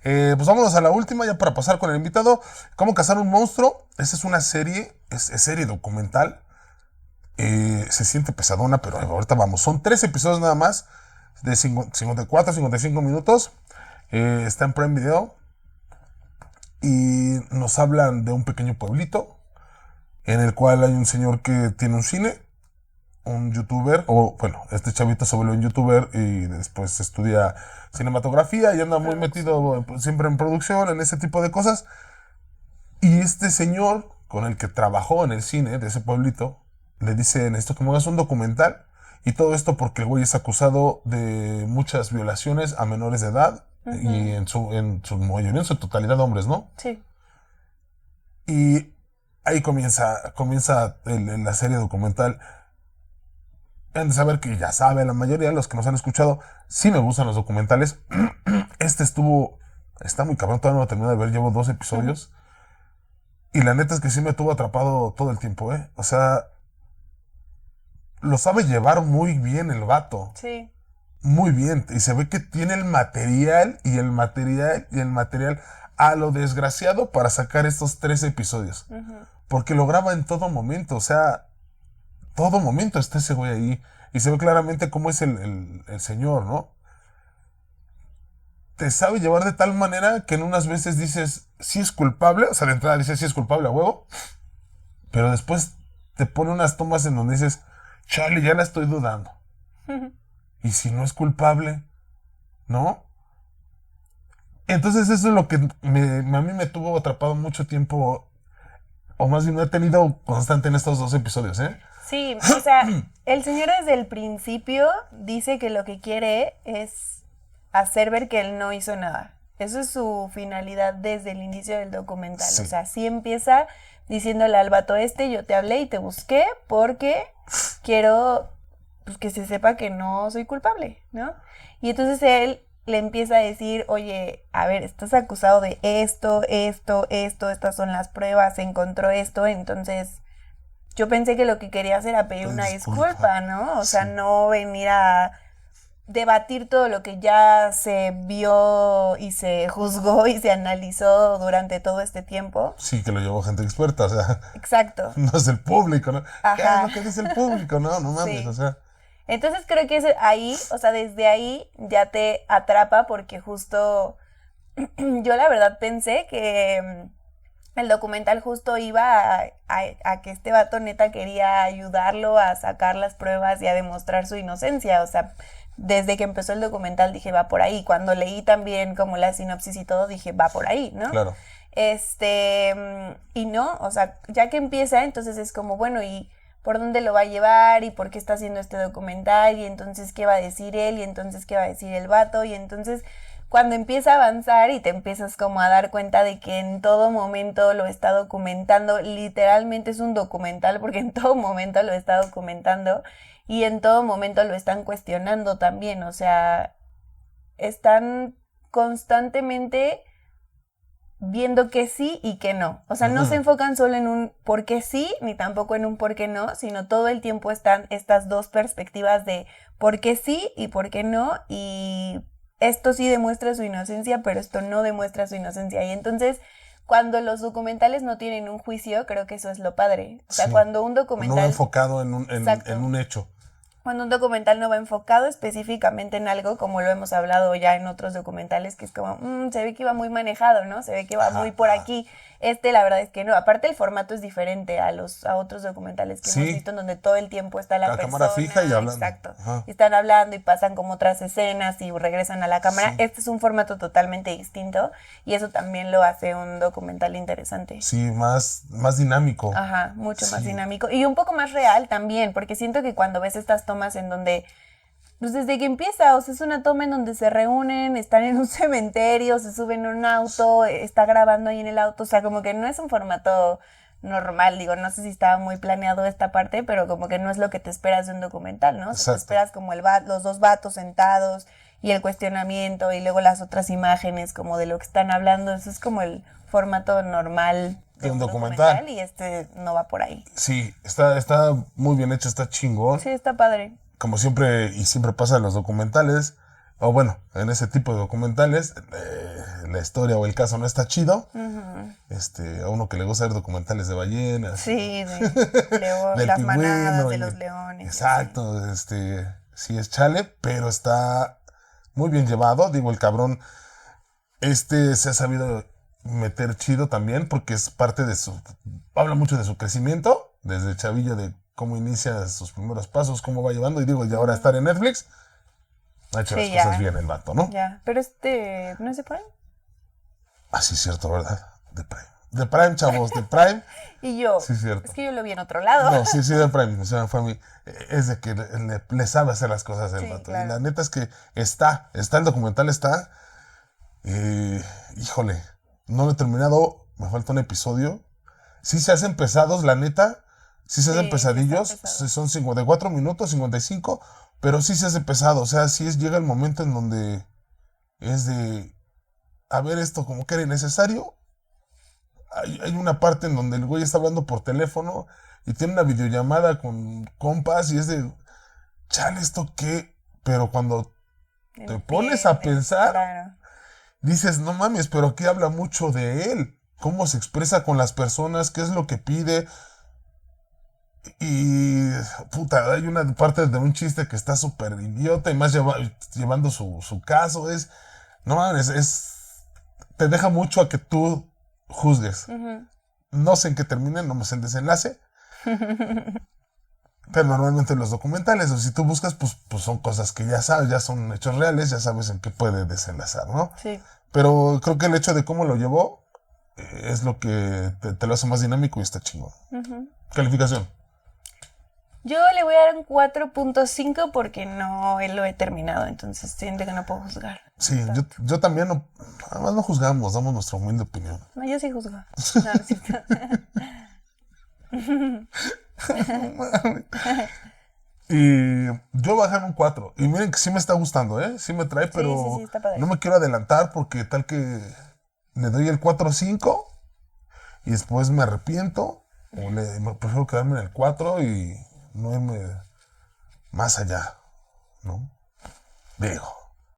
Pues vámonos a la última ya para pasar con el invitado. ¿Cómo cazar un monstruo? Esta es una serie, es serie documental. Se siente pesadona, pero ahorita vamos. Son 3 episodios nada más, de 54, 55 minutos. Está en Prime Video. Y nos hablan de un pequeño pueblito en el cual hay un señor que tiene un cine, un youtuber, o bueno, este chavito se vuelve un youtuber y después estudia cinematografía y anda muy metido siempre en producción, en ese tipo de cosas. Y este señor con el que trabajó en el cine de ese pueblito le dice: necesito que me hagas un documental. Y todo esto porque el güey es acusado de muchas violaciones a menores de edad. Y en su mayoría, en su totalidad, hombres, ¿no? Sí. Y ahí comienza la serie documental. Han de saber que ya saben, la mayoría de los que nos han escuchado, sí me gustan los documentales. Está muy cabrón, todavía no lo terminé de ver, llevo 2 episodios. Y la neta es que sí me tuvo atrapado todo el tiempo, ¿eh? O sea, lo sabe llevar muy bien el vato. Sí. Muy bien, y se ve que tiene el material a lo desgraciado para sacar estos 3 episodios. Porque lo graba en todo momento, o sea, todo momento está ese güey ahí. Y se ve claramente cómo es el señor, ¿no? Te sabe llevar de tal manera que en unas veces dices, sí es culpable, o sea, de entrada dices, sí es culpable a huevo, pero después te pone unas tomas en donde dices, chale, ya la estoy dudando. Y si no es culpable, ¿no? Entonces eso es lo que a mí me tuvo atrapado mucho tiempo, o más bien me ha tenido constante en estos 2 episodios, ¿eh? Sí, o sea, el señor desde el principio dice que lo que quiere es hacer ver que él no hizo nada. Eso es su finalidad desde el inicio del documental. Sí. O sea, sí empieza diciéndole al vato yo te hablé y te busqué porque quiero pues, que se sepa que no soy culpable, ¿no? Y entonces él le empieza a decir, oye, a ver, estás acusado de esto, estas son las pruebas, se encontró esto, entonces yo pensé que lo que querías era pedir una disculpa, ¿no? O sea, no venir a debatir todo lo que ya se vio y se juzgó y se analizó durante todo este tiempo. Sí, que lo llevó gente experta, o sea. Exacto. No es el público, ¿no? Ajá. ¿Qué es lo que dice el público? No mames, Sí. o sea. Entonces creo que ahí, o sea, desde ahí ya te atrapa porque justo yo la verdad pensé que el documental justo iba a que este vato neta quería ayudarlo a sacar las pruebas y a demostrar su inocencia. O sea, desde que empezó el documental dije, va por ahí. Cuando leí también como la sinopsis y todo, dije, va por ahí, ¿no? Claro. Y no, o sea, ya que empieza, entonces es como, bueno, ¿y por dónde lo va a llevar? ¿Y por qué está haciendo este documental? Y entonces, ¿qué va a decir él? Y entonces, ¿qué va a decir el vato? Y entonces, cuando empieza a avanzar y te empiezas como a dar cuenta de que en todo momento lo está documentando, literalmente es un documental porque en todo momento lo está documentando y en todo momento lo están cuestionando también, o sea, están constantemente viendo que sí y que no. O sea, no se enfocan solo en un por qué sí, ni tampoco en un por qué no, sino todo el tiempo están estas 2 perspectivas de por qué sí y por qué no, y esto sí demuestra su inocencia, pero esto no demuestra su inocencia. Y entonces, cuando los documentales no tienen un juicio, creo que eso es lo padre. O sea, Sí. cuando un documental... No enfocado en un hecho. Cuando un documental no va enfocado específicamente en algo, como lo hemos hablado ya en otros documentales, que es como, se ve que iba muy manejado, ¿no? Se ve que va muy por aquí. La verdad es que no. Aparte, el formato es diferente a otros documentales que hemos visto, en donde todo el tiempo está la persona. cámara fija y hablando. Exacto. Ajá. Y están hablando y pasan como otras escenas y regresan a la cámara. Sí. Este es un formato totalmente distinto y eso también lo hace un documental interesante. Sí, más dinámico. Ajá, mucho más dinámico. Y un poco más real también, porque siento que cuando ves estas tomas en donde, pues desde que empieza, o sea, es una toma en donde se reúnen, están en un cementerio, se suben a un auto, está grabando ahí en el auto, o sea, como que no es un formato normal, digo, no sé si estaba muy planeado esta parte, pero como que no es lo que te esperas de un documental, ¿no? O sea, te esperas como los 2 vatos sentados y el cuestionamiento y luego las otras imágenes como de lo que están hablando, eso es como el formato normal de un documental y no va por ahí. Sí, está muy bien hecho, está chingón. Sí, está padre. Como siempre, y siempre pasa en los documentales, o bueno, en ese tipo de documentales, la historia o el caso no está chido, Ujú. a uno que le gusta ver documentales de ballenas, Sí, del las pingüino manadas de y- los leones. Exacto, sí es chale, pero está muy bien llevado. Digo, el cabrón, se ha sabido meter chido también porque es parte de habla mucho de su crecimiento, desde chavillo de cómo inicia sus primeros pasos, cómo va llevando, y digo, y ahora estar en Netflix, ha hecho Sí, las cosas ya. bien el vato, ¿no? Ya, pero ¿no se puede? Ah, sí, cierto, ¿verdad? De Prime. De Prime, chavos, de Prime. Y yo, Sí, cierto. es que yo lo vi en otro lado. No, sí, de Prime. O sea, fue a mí. Es de que le sabe hacer las cosas el Sí, vato. claro. Y la neta es que está el documental está. Híjole, no lo he terminado, me falta un episodio. Sí se hacen pesados, la neta. Sí se hacen Sí, pesadillos. sí está pesado. Son 54 minutos, 55. Pero sí se hace pesado. O sea, llega el momento en donde es de. A ver, esto como que era innecesario. Hay una parte en donde el güey está hablando por teléfono y tiene una videollamada con compas y es de, chale, ¿esto qué? Pero cuando te pones a pensar, Claro. dices, no mames, pero aquí habla mucho de él. Cómo se expresa con las personas, qué es lo que pide. Y, puta, hay una parte de un chiste que está súper idiota y más llevando su caso. No mames, te deja mucho a que tú juzgues. Ujú. No sé en qué termina, no me sé el desenlace. Pero normalmente los documentales, o si tú buscas, pues son cosas que ya sabes, ya son hechos reales, ya sabes en qué puede desenlazar, ¿no? Sí. Pero creo que el hecho de cómo lo llevó es lo que te lo hace más dinámico y está chingón. Ujú. Calificación. Yo le voy a dar un 4.5 porque no lo he terminado, entonces siento que no puedo juzgar. Sí, yo también, además no juzgamos, damos nuestra humilde opinión. No, yo sí juzgo. No, no es cierto. Y yo voy a dejar un 4. Y miren que sí me está gustando, ¿eh? Sí me trae, pero sí, está padre. no me quiero adelantar porque tal que le doy el 4 o 5 y después me arrepiento. O me prefiero quedarme en el 4 y no irme más allá, ¿no? Digo.